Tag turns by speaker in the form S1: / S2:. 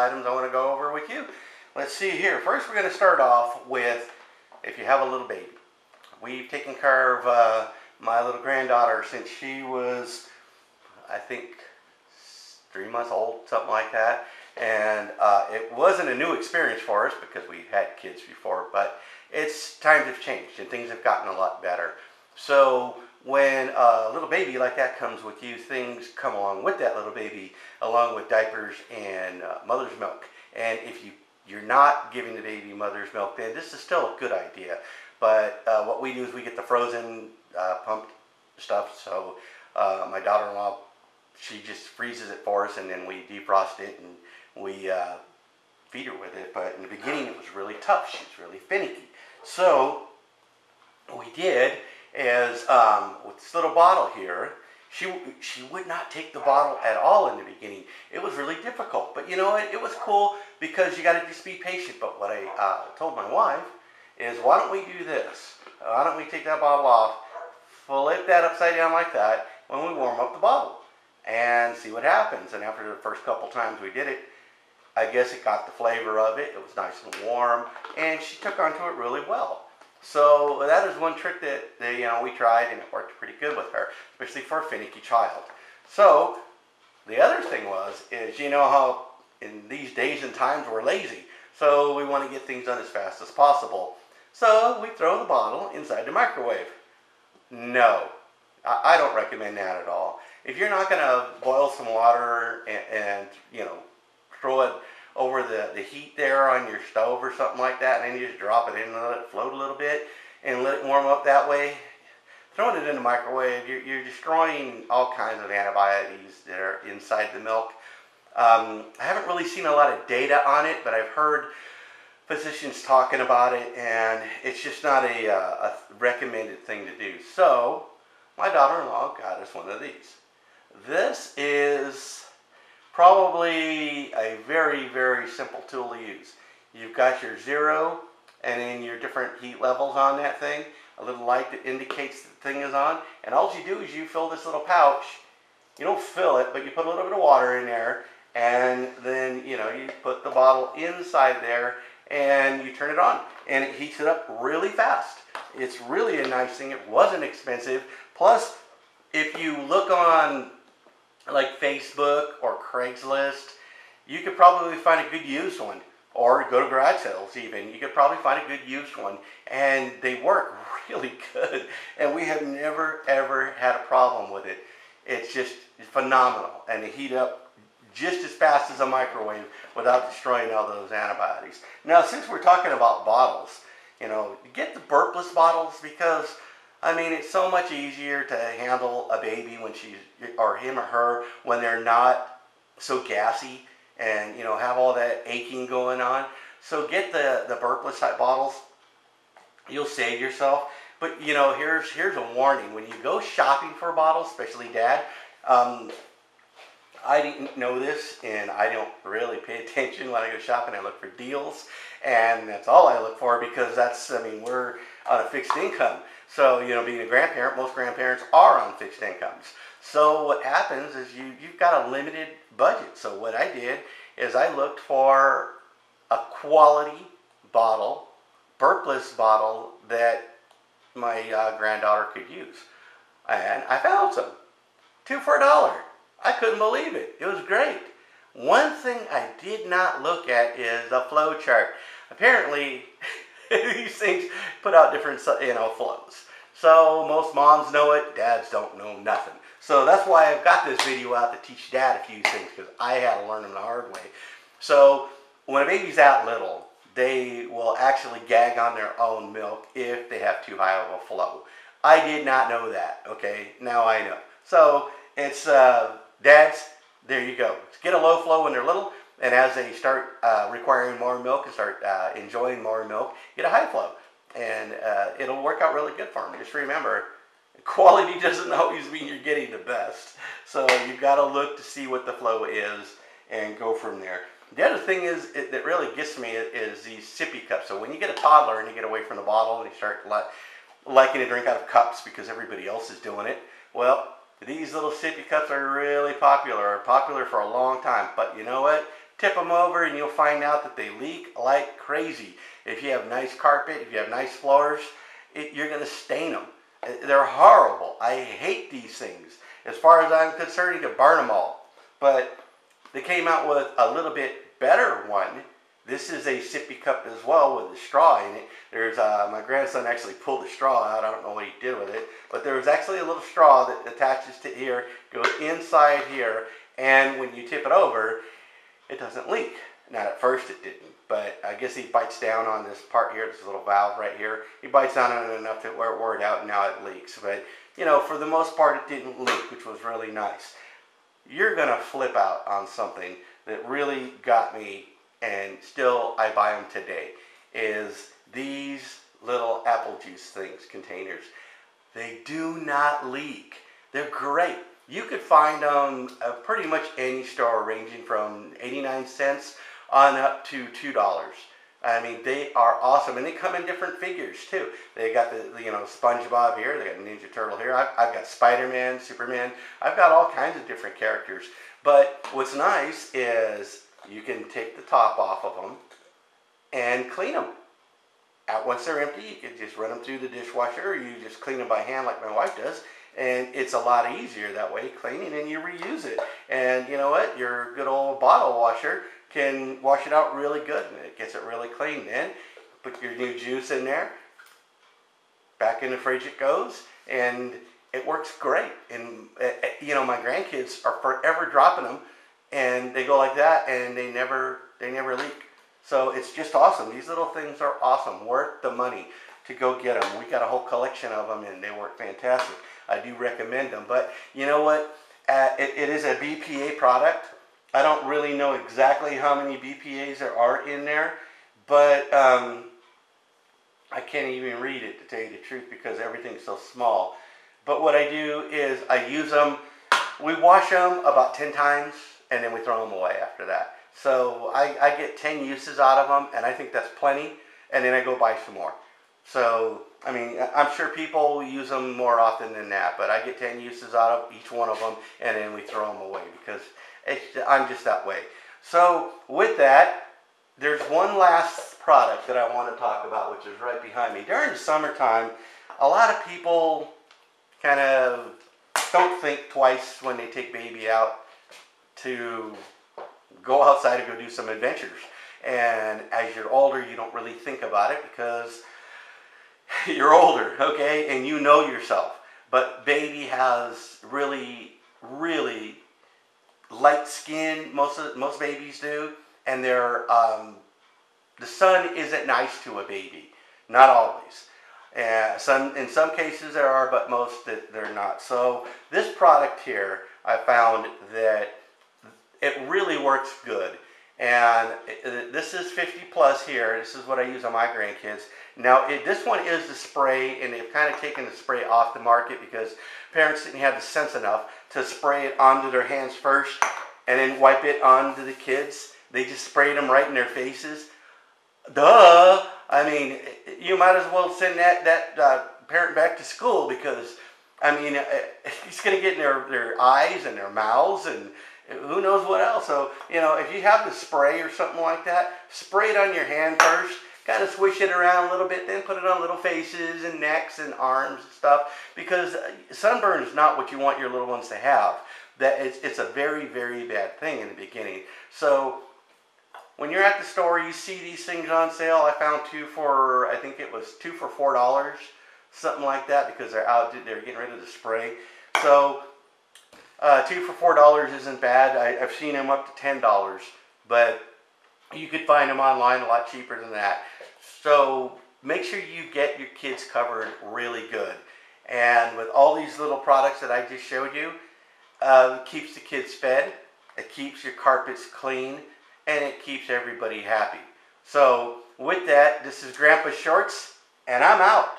S1: items I want to go over with you. Let's see here. First, we're going to start off with if you have a little baby. We've taken care of my little granddaughter since she was, I think, 3 months old, something like that. And it wasn't a new experience for us because we had kids before, but times have changed and things have gotten a lot better. So when a little baby like that comes with you, things come along with that little baby, along with diapers and mother's milk. And if you're not giving the baby mother's milk, then this is still a good idea. But what we do is we get the frozen pumped stuff. So my daughter-in-law, she just freezes it for us, and then we defrost it and we feed her with it. But in the beginning, it was really tough. She's really finicky. So what we did is with this little bottle here, she would not take the bottle at all in the beginning. It was really difficult. But you know what? It was cool because you got to just be patient. But what I told my wife is, why don't we do this? Why don't we take that bottle off, flip that upside down like that when we warm up the bottle and see what happens. And after the first couple times we did it, I guess it got the flavor of it. It was nice and warm, and she took onto it really well. So that is one trick that we tried, and it worked pretty good with her, especially for a finicky child. So the other thing is you know how in these days and times we're lazy, so we want to get things done as fast as possible. So we throw the bottle inside the microwave. No, I don't recommend that at all. If you're not going to boil some water and throw it over the heat there on your stove or something like that, and then you just drop it in and let it float a little bit and let it warm up that way, throwing it in the microwave, you're destroying all kinds of antibiotics that are inside the milk. I haven't really seen a lot of data on it, but I've heard physicians talking about it, and it's just not a recommended thing to do. So my daughter-in-law got us one of these. This is probably a very, very simple tool to use. You've got your 0 and then your different heat levels on that thing, a little light that indicates the thing is on, and all you do is you fill this little pouch. You don't fill it, but you put a little bit of water in there, and then you put the bottle inside there and you turn it on, and it heats it up really fast. It's really a nice thing. It wasn't expensive. Plus, if you look on like Facebook or Craigslist, you could probably find a good used one, or go to garage sales even. You could probably find a good used one, and they work really good, and we have never ever had a problem with it. It's just phenomenal, and they heat up just as fast as a microwave without destroying all those antibiotics. Now, since we're talking about bottles, get the burpless bottles, because I mean, it's so much easier to handle a baby when or him or her, when they're not so gassy and, have all that aching going on. So get the burpless type bottles. You'll save yourself. But, here's a warning. When you go shopping for bottles, especially Dad, I didn't know this, and I don't really pay attention when I go shopping. I look for deals, and that's all I look for, because we're on a fixed income. So, being a grandparent, most grandparents are on fixed incomes. So what happens is you've got a limited budget. So what I did is I looked for a quality bottle, burpless bottle, that my granddaughter could use. And I found some. 2 for $1. I couldn't believe it. It was great. One thing I did not look at is the flow chart. Apparently, these things put out different, flows. So most moms know it, dads don't know nothing. So that's why I've got this video out to teach Dad a few things, because I had to learn them the hard way. So when a baby's that little, they will actually gag on their own milk if they have too high of a flow. I did not know that, okay? Now I know. So it's, dads, there you go. Get a low flow when they're little, and as they start requiring more milk and start enjoying more milk, get a high flow. And it'll work out really good for them. Just remember, quality doesn't always mean you're getting the best. So you've got to look to see what the flow is and go from there. The other thing is that really gets me is these sippy cups. So when you get a toddler and you get away from the bottle and you start liking to drink out of cups because everybody else is doing it, well, these little sippy cups are really popular for a long time. But you know what? tip them over and you'll find out that they leak like crazy. If you have nice carpet, if you have nice floors, you're going to stain them. They're horrible. I hate these things. As far as I'm concerned, you can burn them all. But they came out with a little bit better one. This is a sippy cup as well with a straw in it. There's my grandson actually pulled the straw out. I don't know what he did with it. But there's actually a little straw that attaches to here, goes inside here, and when you tip it over, it doesn't leak. Now at first it didn't, but I guess he bites down on this part here, this little valve right here. He bites down on it enough to where it wore it out and now it leaks. But, you know, for the most part it didn't leak, which was really nice. You're going to flip out on something that really got me, and still I buy them today, is these little apple juice things, containers. They do not leak. They're great. You could find them at pretty much any store, ranging from 89 cents on up to $2. I mean, they are awesome, and they come in different figures too. They got the SpongeBob here, they got Ninja Turtle here. I've got Spider-Man, Superman. I've got all kinds of different characters. But what's nice is you can take the top off of them and clean them. Once they're empty, you can just run them through the dishwasher, or you just clean them by hand like my wife does. And it's a lot easier that way, cleaning, and you reuse it. And you know what? Your good old bottle washer can wash it out really good, and it gets it really clean. Then put your new juice in there, back in the fridge it goes, and it works great. And my grandkids are forever dropping them, and they go like that, and they never leak. So it's just awesome. These little things are awesome, worth the money to go get them. We got a whole collection of them, and they work fantastic. I do recommend them. But you know what? It is a BPA product. I don't really know exactly how many BPAs there are in there, but I can't even read it, to tell you the truth, because everything's so small. But what I do is I use them. We wash them about 10 times, and then we throw them away after that. So I get 10 uses out of them, and I think that's plenty, and then I go buy some more. So, I mean, I'm sure people use them more often than that, but I get 10 uses out of each one of them, and then we throw them away because I'm just that way. So, with that, there's one last product that I want to talk about, which is right behind me. During the summertime, a lot of people kind of don't think twice when they take baby out to go outside and go do some adventures. And as you're older, you don't really think about it because you're older, okay, and you know yourself. But baby has really, really light skin. Most babies do, and they're the sun isn't nice to a baby. Not always. In some cases there are, but most they're not. So this product here, I found that it really works good. And this is 50 plus here. This is what I use on my grandkids. Now, this one is the spray, and they've kind of taken the spray off the market because parents didn't have the sense enough to spray it onto their hands first and then wipe it onto the kids. They just sprayed them right in their faces. Duh! I mean, you might as well send that parent back to school because, I mean, it's going to get in their eyes and their mouths and who knows what else. So, if you have the spray or something like that, spray it on your hand first, kind of swish it around a little bit, then put it on little faces and necks and arms and stuff, because sunburn is not what you want your little ones to have. It's a very, very bad thing in the beginning. So when you're at the store, you see these things on sale. I found two for, I think it was two for $4, something like that, because they're getting rid of the spray. So two for $4 isn't bad. I've seen them up to $10, but you could find them online a lot cheaper than that. So make sure you get your kids covered really good. And with all these little products that I just showed you, it keeps the kids fed, it keeps your carpets clean, and it keeps everybody happy. So with that, this is Grandpa Shorts, and I'm out.